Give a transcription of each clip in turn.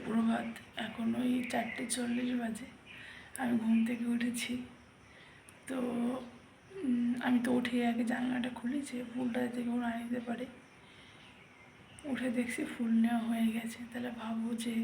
সুপ্রভাত। এখন ওই 4:40 বাজে। আমি ঘুম থেকে উঠেছি। তো আমি তো উঠে আগে জানলাটা খুলেছি ফুলটা যাতে কেউ না নিতে পারে। উঠে দেখছি ফুল নেওয়া হয়ে গেছে। তাহলে ভাবো যে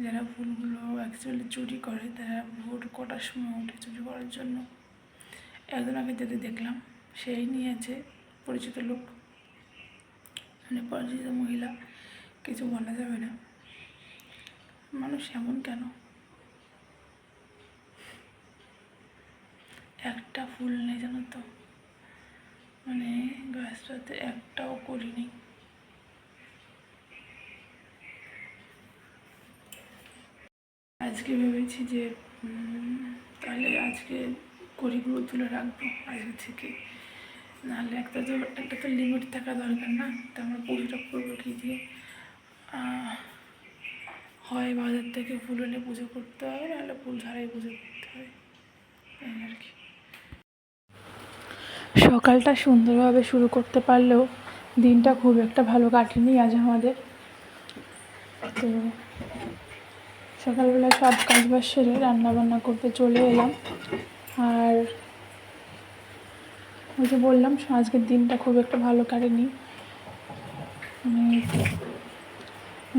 যারা ফুলগুলো অ্যাকচুয়ালি চুরি করে তারা ভোর কটার সময় উঠে চুরি করার জন্য। একজন আগে যেতে দেখলাম সেই নিয়েছে, পরিচিত লোক, মানে পরিচিত মহিলা, কিছু বলা যাবে না। মানুষ এমন কেন? একটা ফুল নেই জানো তো, মানে গাছটাতে একটাও করিনি। আজকে ভেবেছি যে তাহলে আজকে কড়িগুলো তুলে রাখবো আজকে থেকে। নাহলে একটা তো লিমিট থাকা দরকার না। তো আমরা পুজোটা করবো কি দিয়ে? হয় বাজার থেকে ফুল এনে পুজো করতে হবে, নাহলে ফুল ছাড়াই পুজো করতে হবে, এই আর কি। সকালটা সুন্দরভাবে শুরু করতে পারলেও দিনটা খুব একটা ভালো কাটেনি আজ আমাদের। তো সকালবেলা সব কাজবাজ সেরে রান্নাবান্না করতে চলে এলাম। আর ওই যে বললাম আজকের দিনটা খুব একটা ভালো কাটেনি।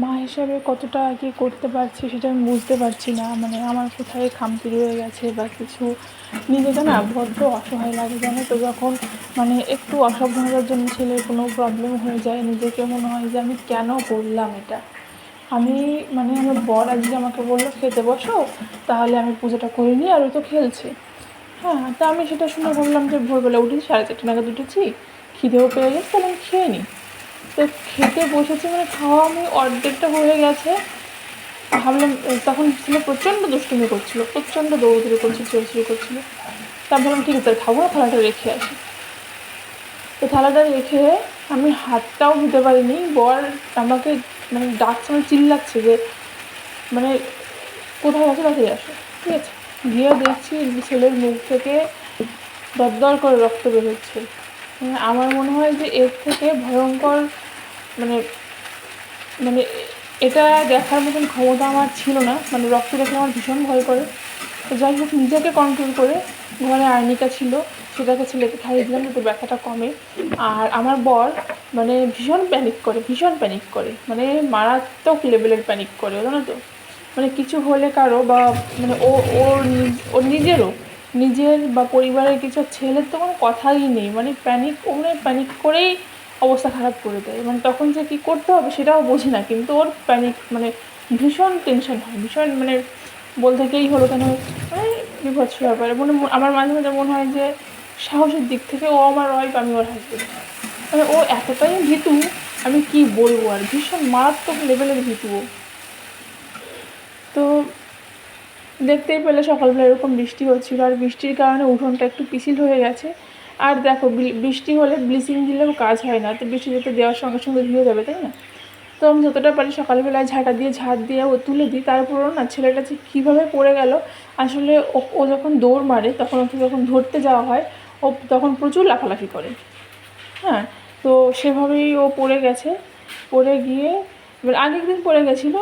মা হিসাবে কতটা কি করতে পারছি সেটা আমি বুঝতে পারছি না। মানে আমার কোথায় খামতি রয়ে গেছে বা কিছু, নিজেকে না বড্ড অসহায় লাগে জানো তো। যখন মানে একটু অসাবধানতার জন্য ছেলের কোনো প্রবলেম হয়ে যায়, নিজেকে মনে হয় যে আমি কেন করলাম এটা। আমি মানে আমার বর আজকে আমাকে বললো খেতে বসো, তাহলে আমি পুজোটা করে নিই, আর ওই তো খেলছে। হ্যাঁ, তা আমি সেটা শুনে বললাম যে ভোরবেলা উঠেছি, 4:30 নাগাদ উঠেছি, খিদেও পেয়ে গেছে, তাহলে আমি খেয়ে নিই। তো খেতে বসেছি, মানে খাওয়া আমি অর্ধেকটা হয়ে গেছে। ভাবলাম, তখন ছেলে প্রচণ্ড দুষ্টুমি করছিলো, প্রচণ্ড দৌড়দৌড়ি করছিল, চোরচুরি করছিলো। তা ভাবলাম ঠিক আছে খাবো না, থালাটা রেখে আসি। তো থালাটা রেখে আমি হাতটাও ধুতে পারিনি। বর আমাকে মানে ডাকছে, মানে চিল্লাচ্ছে যে মানে কোথায় আসো, তাড়াতাড়ি আসো। ঠিক আছে, গিয়ে দেখছি ছেলের মুখ থেকে দরদর করে রক্ত বেরোচ্ছে। মানে আমার মনে হয় যে এর থেকে ভয়ঙ্কর মানে মানে এটা দেখার মতন ক্ষমতা আমার ছিল না। মানে রক্ত দেখলে আমার ভীষণ ভয় করে। তো যাই হোক, নিজেকে কন্ট্রোল করে ঘরে আর্নিকা ছিল, সেটাকে ছেলেকে খাইয়ে দিলাম যাতে ব্যথাটা কমে। আর আমার বর মানে ভীষণ প্যানিক করে, মানে মারাত্মক লেভেলের প্যানিক করে, জানো তো। মানে কিছু হলে কারো বা মানে ওর নিজের বা পরিবারের কিছু, ছেলের তো কোনো কথাই নেই, মানে প্যানিক করেই অবস্থা খারাপ করে দেয়। মানে তখন যে কী করতে হবে সেটাও বোঝে না, কিন্তু ওর প্যানিক মানে ভীষণ টেনশন হয়, ভীষণ মানে বলতে গিয়েই হলো কেন, মানে বিভৎস ব্যাপার। মানে আমার মাঝে মাঝে মনে হয় যে সাহসের দিক থেকে ও আমার ওয়াইফ, আমি ওর হাজবেন্ড। মানে ও এতটাই ভীতু, আমি কি বলবো আর, ভীষণ মারাত্মক লেভেলের ভীতু ও। তো দেখতেই পেলে সকালবেলা এরকম বৃষ্টি হচ্ছিলো, আর বৃষ্টির কারণে উঠোনটা একটু পিছিল হয়ে গেছে। আর দেখো, বৃষ্টি হলে ব্লিচিং দিলেও কাজ হয় না, তো বৃষ্টি যেতে দেওয়ার সঙ্গে সঙ্গে ধুয়ে যাবে, তাই না? তো আমি যতটা পারি সকালবেলায় ঝাঁট দিয়ে ও তুলে দিই। তারপরও না ছেলেটা যে কীভাবে পড়ে গেল, আসলে ও যখন দৌড় মারে তখন ওকে যখন ধরতে যাওয়া হয় ও তখন প্রচুর লাফালাফি করে। হ্যাঁ, তো সেভাবেই ও পড়ে গেছে। পড়ে গিয়ে এবার আগের দিন পড়ে গেছিলো,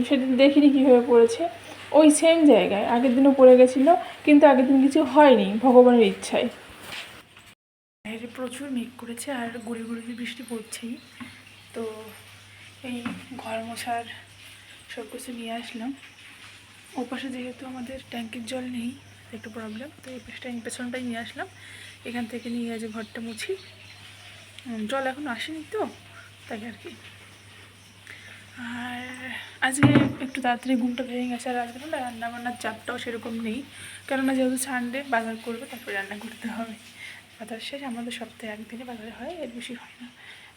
সেদিন দেখিনি কীভাবে পড়েছে। ওই সেম জায়গায় আগের দিনও পড়ে গেছিলো, কিন্তু আগের দিন কিছু হয়নি ভগবানের ইচ্ছায়। বাইরে প্রচুর মেঘ করেছে আর গুড়ি বৃষ্টি পড়ছেই। তো এই ঘর মোছার সব কিছু নিয়ে আসলাম। ওপাশে যেহেতু আমাদের ট্যাঙ্কির জল নেই, একটু প্রবলেম, তো এই পেছনটাই নিয়ে আসলাম। এখান থেকে নিয়ে যে ঘরটা মুছি, জল এখন আসেনি তো তাই আর কি। আর আজকে একটু তাড়াতাড়ি ঘুমটা ভেঙে গেছে। আর আজকে না রান্নাবান্নার চাপটাও সেরকম নেই, কেননা যেহেতু সানডে বাজার করবে, তারপরে রান্না করতে হবে। বাজার শেষ, আমাদের সপ্তাহে একদিনে বাজার হয়, এর বেশি হয় না,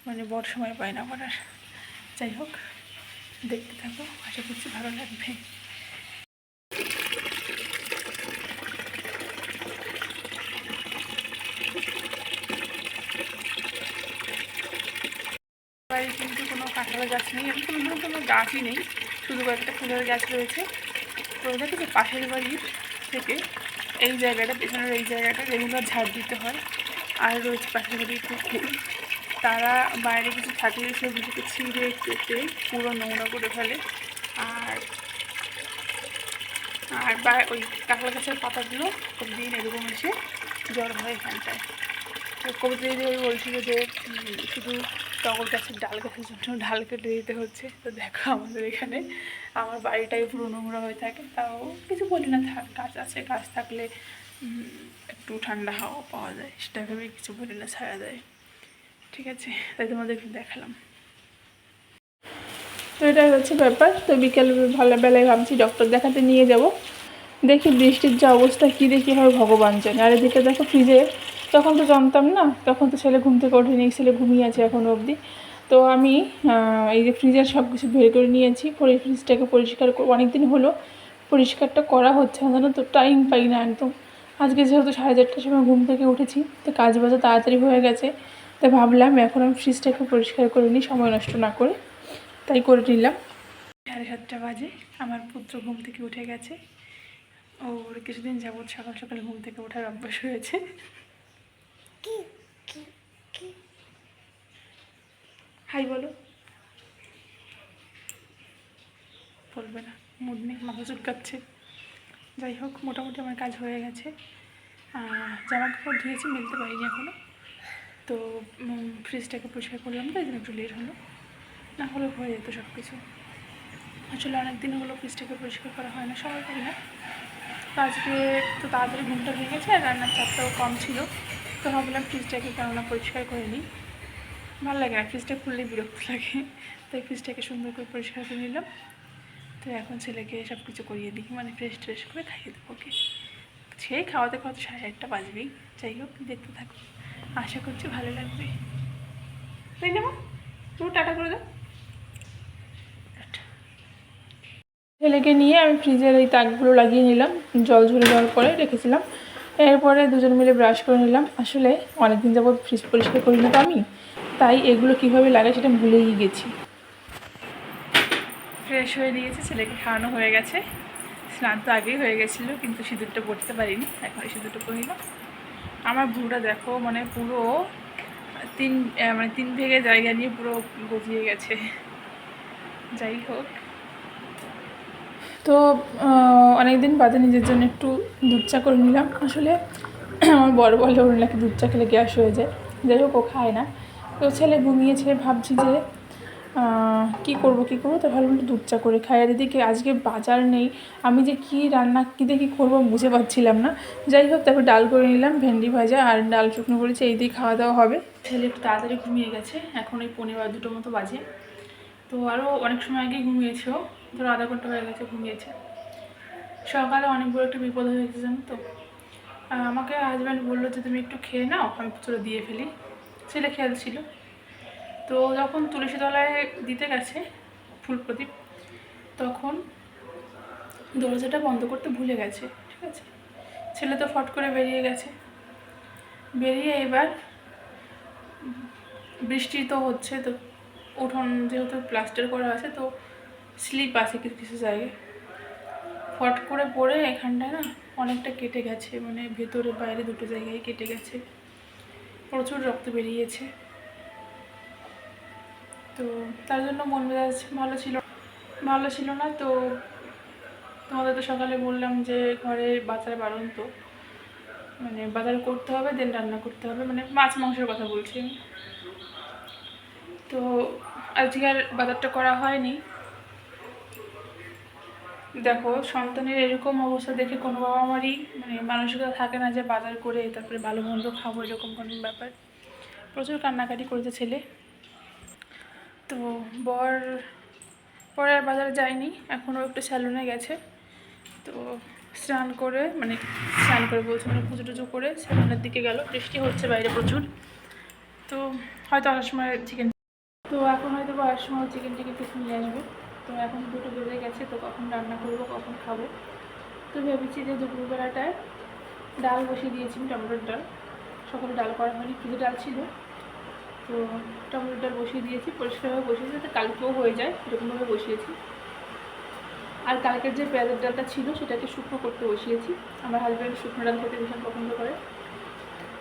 মানে বড় সময় পায় না করার। যাই হোক, দেখতে থাকো, আশা করছি ভালো লাগবে। বাড়ি কিন্তু কোনো কাঁঠালের গাছ নেই, এমন কোনো গাছই নেই, শুধু কয়েকটা ফুলের গাছ রয়েছে। তো দেখেছি পাশের বাড়ির থেকে এই জায়গাটা, পেছনের এই জায়গাটা রেগুলার ঝাড় দিতে হয়। আর রয়েছে পাশের বাড়ির কুকুর, তারা বাইরে কিছু থাকলে সেগুলোকে ছিঁড়ে কেটে পুরো নোংরা করে ফেলে। আর আর বা ওই কাঁকড়া গাছের পাতাগুলো প্রতিদিন এরকম এসে জ্বর হয় এখানটায়। তো কবিতা দিদি বলছিল যে শুধু টগর গাছের ডাল গাছের জন্য ডাল কেটে দিতে হচ্ছে। তো দেখো আমাদের এখানে আমার বাড়িটাই পুরো নোংরা হয়ে থাকে, তাও কিছু বলি না, থাক গাছ আছে, গাছ থাকলে একটু ঠান্ডা হাওয়া পাওয়া যায়, সেটা ভেবে কিছু বলি না, ছায়া দেয়। ঠিক আছে, তাই তোমাদের একটু দেখালাম। তো এটাই হচ্ছে ব্যাপার। তো বিকেল ভালো বেলায় ভাবছি ডক্টর দেখাতে নিয়ে যাব। দেখি বৃষ্টির যা অবস্থা, কী দেখি হয় ভগবান জানে। আর এদিকে দেখো ফ্রিজে, তখন তো জানতাম না, তখন তো ছেলে ঘুম থেকে ওঠেনি, ছেলে ঘুমিয়ে আছে এখনও অবধি। তো আমি এই যে ফ্রিজের সব কিছু বের করে নিয়েছি, পরে ফ্রিজটাকে পরিষ্কার অনেক দিন হলো পরিষ্কারটা করা হচ্ছে না, জানো তো, টাইম পাই না একদম। আজকে যেহেতু 4:30টার সময় ঘুম থেকে উঠেছি, তো কাজ বাজও তাড়াতাড়ি হয়ে গেছে, তাই ভাবলাম এখন আমি ফ্রিজটাকে পরিষ্কার করে নিই সময় নষ্ট না করে, তাই করে নিলাম। 7:30 বাজে, আমার পুত্র ঘুম থেকে উঠে গেছে। ওর কিছুদিন যাবৎ সকাল সকাল ঘুম থেকে ওঠার অভ্যাস হয়েছে। হাই বলো, বলবে না, মুড নেই, মাথা চুলকাচ্ছে। যাই হোক, মোটামুটি আমার কাজ হয়ে গেছে। জামা কাপড় ধুয়েছি, মেলতে পারিনি এখনও। তো ফ্রিজটাকে পরিষ্কার করলাম, তো এই জন্য একটু লেট হলো, না হলে হয়ে যেত সব কিছু। আসলে অনেক দিন হলো ফ্রিজটাকে পরিষ্কার করা হয় না, সময় পাই না। তো আজকে তো তাড়াতাড়ি ঘুমটা ভেঙে গেছে, আর রান্নার চাপটাও কম ছিল, তো ভাবলাম ফ্রিজটাকে কেননা পরিষ্কার করে নিই। ভালো লাগে না, ফ্রিজটা খুললেই বিরক্ত লাগে, তাই ফ্রিজটাকে সুন্দর করে পরিষ্কার করে নিলাম। তো এখন ছেলেকে সব কিছু করিয়ে দিই, মানে ফ্রেশ ট্রেশ করে খাইয়ে দেবো ওকে। সে খাওয়াতে খাওয়াতে 8:30 বাজবেই। যাই হোক, দেখতে থাকো, আশা করছি ভালো লাগবে, তাই না? তুমি টাটা করে দাও। ছেলেকে নিয়ে আমি ফ্রিজের এই তাকগুলো লাগিয়ে নিলাম, জল ঝরে যাওয়ার পরে রেখেছিলাম। এরপরে দুজন মিলে ব্রাশ করে নিলাম। আসলে অনেকদিন যাবত ফ্রিজ পরিষ্কার করি না তো আমি, তাই এগুলো কীভাবে লাগে সেটা ভুলেই গেছি। ফ্রেশ হয়ে নিয়েছে, ছেলেকে খাওয়ানো হয়ে গেছে, স্নান তো আগেই হয়ে গেছিলো, কিন্তু সিঁদুরটা পড়তে পারিনি, এখন সিঁদুরটা পরিলাম। আমার ভুঁটা দেখো, মানে পুরো তিন ভেগে জায়গা নিয়ে পুরো গজিয়ে গেছে। যাই হোক, তো অনেক দিন বাদে নিজের জন্য একটু দুধ চা করে নিলাম। আসলে আমার বড় বলে ওর নাকি দুধ চা খেলে গ্যাস হয়ে যায়। যাই হোক, ও খায় না। তো ছেলে ঘুমিয়েছে, ভাবছি যে কী করবো তো ভাবলাম একটু দুধ চা করে খাই। আর এদিকে আজকে বাজার নেই, আমি যে কী রান্না কী দিয়ে কী করবো বুঝে পাচ্ছিলাম না। যাই হোক, তারপর ডাল করে নিলাম, ভেন্ডি ভাজা আর ডাল শুকনো করেছি, এই দিয়ে খাওয়া দাওয়া হবে। ছেলে একটু তাড়াতাড়ি ঘুমিয়ে গেছে, এখন ওই 1:45 মতো বাজে। তো আরও অনেক সময় আগে ঘুমিয়েছেও, ধরো আধা ঘন্টা হয়ে গেছে ঘুমিয়েছে। সকালে অনেক বড় একটা বিপদ হয়ে গেছে, জানো তো। আমাকে হাজব্যান্ড বললো যে তুমি একটু খেয়ে নাও, আমি চলে দিয়ে ফেলি। ছেলে খেলছিল, তো যখন তুলসী তলায় দিতে গেছে ফুল প্রদীপ, তখন দরজাটা বন্ধ করতে ভুলে গেছে। ঠিক আছে, ছেলে তো ফট করে বেরিয়ে গেছে। বেরিয়ে এবার বৃষ্টি তো হচ্ছে, তো উঠোন যেহেতু প্লাস্টার করা আছে, তো স্লিপ আছে কিছু কিছু জায়গায়। ফট করে পড়ে এখানটায় না অনেকটা কেটে গেছে, মানে ভেতরে বাইরে দুটো জায়গায় কেটে গেছে, প্রচুর রক্ত বেরিয়েছে। তো তার জন্য মন মেজাজ ভালো ছিল না। তো তোমাদের তো সকালে বললাম যে ঘরে বাজার বারণ, তো মানে বাজার করতে হবে, দেন রান্না করতে হবে, মানে মাছ মাংসের কথা বলছি আমি। তো আজকে আর বাজারটা করা হয়নি। দেখো, সন্তানের এরকম অবস্থা দেখে কোনো বাবা মারই মানে মানসিকতা থাকে না যে বাজার করে তারপরে ভালো মন্দ খাবো, এরকম কোনো ব্যাপার। প্রচুর কান্নাকাটি করেছে ছেলে। তো পরে আর বাজারে যায়নি, এখনও একটু স্যালুনে গেছে। তো স্নান করে বলছে, মানে পুজো টুজো করে স্যালুনের দিকে গেল। বৃষ্টি হচ্ছে বাইরে প্রচুর, তো হয়তো আসার সময় এখন হয়তো আসার সময় চিকেন টিকেন কিছু নিয়ে আসবে। তো এখন 2টো বেজে গেছে, তো কখন রান্না করবো, কখন খাবো। তো ভেবেছি যে দুপুরবেলাটায় ডাল বসিয়ে দিয়েছি, টমেটোর ডাল। সকালে ডাল করা হয়নি, কিছু ডাল ছিল, তো টমেটোর ডাল বসিয়ে দিয়েছি, পরিষ্কারভাবে বসিয়েছি যাতে কালকেও হয়ে যায়, এরকমভাবে বসিয়েছি। আর কালকের যে পেঁয়াজের ডালটা ছিল সেটাকে শুকনো করতে বসিয়েছি। আমার হাজব্যান্ড শুকনো ডাল খেতে ভীষণ পছন্দ করে।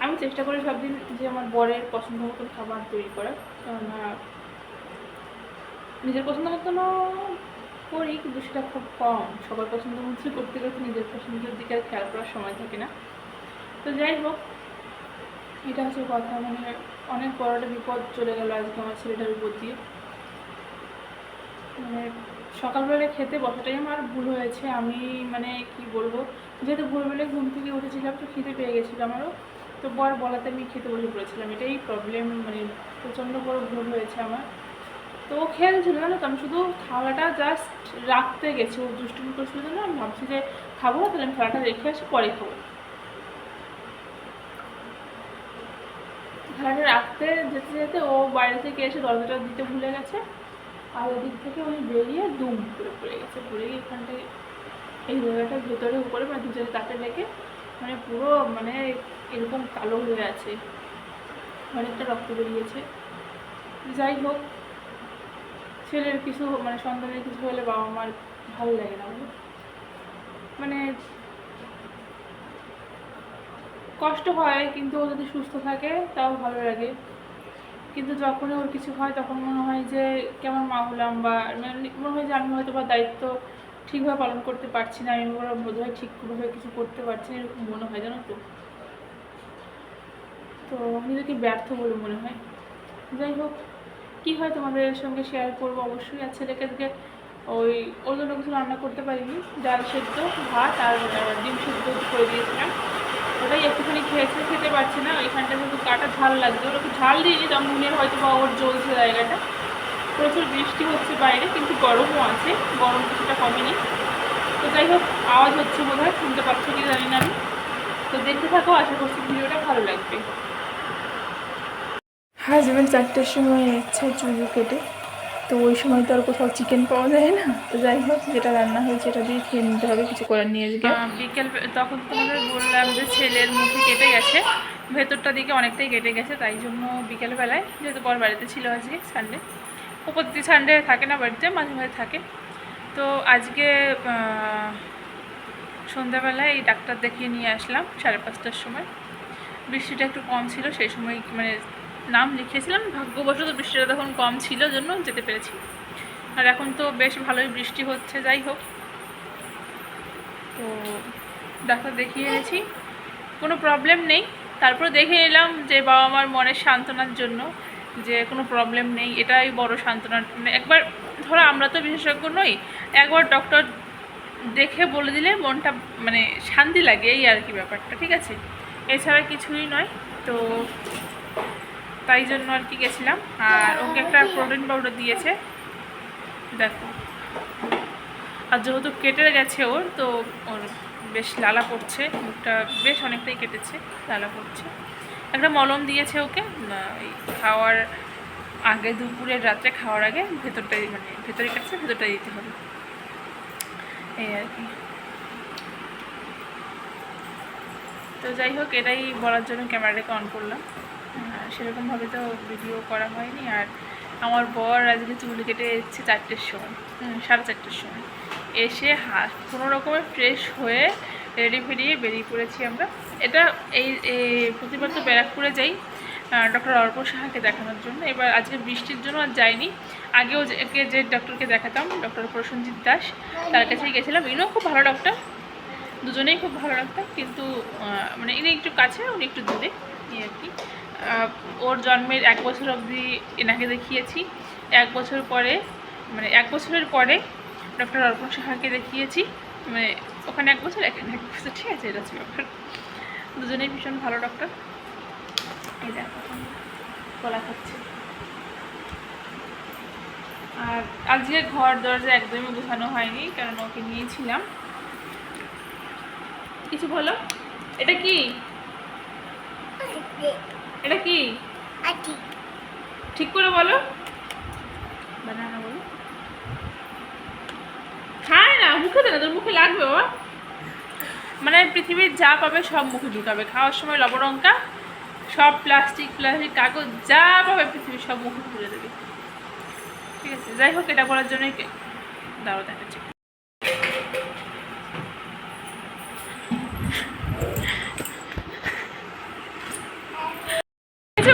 আমি চেষ্টা করি সব দিন যে আমার বরের পছন্দ মতন খাবার তৈরি করার, কেননা নিজের পছন্দ মতনও করি, কিন্তু সেটা খুব কম। সবার পছন্দ মতো করতে করতে নিজের পছন্দের দিকে আর খেয়াল করার সময় থাকে না। তো যাই হোক, এটা হচ্ছে কথা। মানে অনেক বড় একটা বিপদ চলে গেল আজকে আমার ছেলেটার উপর দিয়ে। মানে সকালবেলা খেতে বসাটাই আমার ভুল হয়েছে। আমি মানে কি বলবো, যেহেতু ভোরবেলায় ঘুম থেকে উঠেছিলাম তো খিদে পেয়ে গেছিলো আমারও, তো বলাতে আমি খেতে বসে পড়েছিলাম। এটাই প্রবলেম, মানে প্রচণ্ড বড় ভুল হয়েছে আমার। তো ও খেলছিল জানো তো, আমি শুধু থালাটা জাস্ট রাখতে গেছি, ও দুষ্টুমি করছিল জন্য আমি ভাবছি যে খাবো না, তাহলে আমি থালাটা রেখে আসি, পরে খাবো। থালাটা রাখতে যেতে যেতে ও বাইরে থেকে এসে দরজাটা দিতে ভুলে গেছে, আর ওদিক থেকে উনি বেরিয়ে দুম করে পড়ে গেছে। পড়ে গিয়ে এখানটায় এই জায়গাটার ভেতরে উপরে মানে দুজনে তাতে লেগে মানে পুরো মানে এরকম কালো হয়ে আছে, অনেকটা রক্ত বেরিয়েছে। যাই হোক, ছেলের কিছু মানে সন্তানের কিছু হলে বাবা মার ভালো লাগে না, মানে কষ্ট হয়, কিন্তু ও যদি সুস্থ থাকে তাও ভালো লাগে। কিন্তু যখনই ওর কিছু হয় তখন মনে হয় যে কেমন মা হলাম, বা মনে হয় যে আমি হয়তো বা দায়িত্ব ঠিকভাবে পালন করতে পারছি না, আমি বোধহয় ঠিকভাবে কিছু করতে পারছি না, এরকম মনে হয় জানো তো। তো নিজেকে ব্যর্থ বলে মনে হয়। যাই হোক, কী হয় তোমাদের সঙ্গে শেয়ার করবো অবশ্যই। আর ছেলেকে ওই ওর জন্য কিছু রান্না করতে পারিনি, ডাল সেদ্ধ, ভাত আর ডিম সেদ্ধ করে দিয়েছিলাম, ওটাই একটুখানি খেয়েছে, খেতে পারছে না। ওইখানটা শুধু কাটা ঝাল লাগছে, ওটা একটু ঝাল দিইনি, জন্মদিনের হয়তো বা ওর জ্বলছে জায়গাটা। প্রচুর বৃষ্টি হচ্ছে বাইরে, কিন্তু গরমও আছে, গরম কিছুটা কমেনি। তো যাই হোক, আওয়াজ হচ্ছে বোধ হয়, শুনতে পাচ্ছ কি জানি না আমি। তো দেখতে থাকো, আশা করছি ভিডিওটা ভালো লাগবে। হাজব্যান্ড 4টের সময় যাচ্ছে চুল কেটে, তো ওই সময় তো আর কোথাও চিকেন পাওয়া যায় না। তো যাই হোক, যেটা রান্না হয়েছে এটা দিয়ে খেয়ে নিতে হবে, কিছু করার নিয়ে আজকে। বিকেল তখন তোমাদের বললাম যে ছেলের মুখে কেটে গেছে, ভেতরটা দিকে অনেকটাই কেটে গেছে, তাই জন্য বিকেলবেলায়, যেহেতু বর বাড়িতে ছিল আজকে সানডে, ও প্রতি সানডে থাকে না বাড়িতে, মাঝে মাঝে থাকে। তো আজকে সন্ধ্যাবেলায় এই ডাক্তার দেখিয়ে নিয়ে আসলাম 5:30টার সময়। বৃষ্টিটা একটু কম ছিল সেই সময়, মানে নাম লিখিয়েছিলাম, ভাগ্যবশত বৃষ্টিটা তখন কম ছিল জন্য যেতে পেরেছি। আর এখন তো বেশ ভালোই বৃষ্টি হচ্ছে। যাই হোক, তো ডাক্তার দেখিয়ে এনেছি, কোনো প্রবলেম নেই। তারপরে দেখে নিলাম যে বাবা মার মনের সান্ত্বনার জন্য যে কোনো প্রবলেম নেই, এটাই বড় সান্ত্বনার। মানে একবার ধরো আমরা তো বিশেষজ্ঞ নই, একবার ডক্টর দেখে বলে দিলে মনটা মানে শান্তি লাগে, এই আর কি ব্যাপারটা, ঠিক আছে, এছাড়া কিছুই নয়। তো তাই জন্য আর কি গেছিলাম। আর ওকে একটা প্রোটিন পাউডার দিয়েছে, দেখো। আর যেহেতু কেটে গেছে ওর, তো ওর বেশ লালা পড়ছে, মুখটা বেশ অনেকটাই কেটেছে, লালা পড়ছে। একটা মলম দিয়েছে ওকে, এই খাওয়ার আগে, দুপুরের রাত্রে খাওয়ার আগে ভেতরটাই, মানে ভেতরে কাটছে, ভেতরটাই দিতে হবে, এই আর কি। তো যাই হোক, এটাই বলার জন্য ক্যামেরাটাকে অন করলাম। সেরকমভাবে তো ভিডিও করা হয়নি। আর আমার বর আজকে চুল কেটে এসেছে 4টের সময়, 4:30টার সময় এসে কোনো রকমের ফ্রেশ হয়ে রেডি ফেডিয়ে বেরিয়ে পড়েছি আমরা। এটা এই প্রতিবার তো ব্যারাকপুরে যাই ডক্টর অর্পণ সাহাকে দেখানোর জন্য। এবার আজকে বৃষ্টির জন্য আর যাইনি। আগেও যে ডক্টরকে দেখাতাম, ডক্টর প্রসেনজিৎ দাস, তার কাছেই গেছিলাম। ইনিও খুব ভালো ডক্টর, দুজনেই খুব ভালো ডাক্তার, কিন্তু মানে ইনি একটু কাছে, উনি একটু দূরে, এই আর কি। ওর জন্মের 1 বছর অবধি এনাকে দেখিয়েছি। 1 বছর পরে, মানে 1 বছরের পরে ডক্টর অর্পণ সাহাকে দেখিয়েছি। মানে ওখানে 1 বছর, এখানে 1 বছর, ঠিক আছে, এটা হচ্ছে ব্যাপার। দুজনেই ভীষণ ভালো ডক্টর। এই দেখো গলা খাচ্ছে। আর আজকে ঘর দরজা একদমই গোছানো হয়নি, কারণ ওকে নিয়েছিলাম। কিছু বলো, এটা কি, এটা কি ঠিক করে বলো, বানানা বলো। খায় না, মুখে দেয় না, তোর মুখে লাগবে বাবা। মানে পৃথিবীর যা পাবে সব মুখে ঢুকাবে, খাওয়ার সময় লবণলঙ্কা, সব প্লাস্টিক কাগজ যা পাবে পৃথিবীর সব মুখে তুলে দেবে, ঠিক আছে। যাই হোক, এটা বলার জন্যই দাঁড়ো দেখাচ্ছি।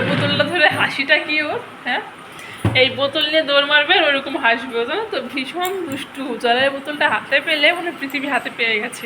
বোতলটা ধরে হাসিটা কি ওর, হ্যাঁ, এই বোতল নিয়ে দৌড় মারবে আর ওরকম হাসবে, জানো তো, ভীষণ দুষ্টু। জলের বোতলটা হাতে পেলে মানে পৃথিবী হাতে পেয়ে গেছে।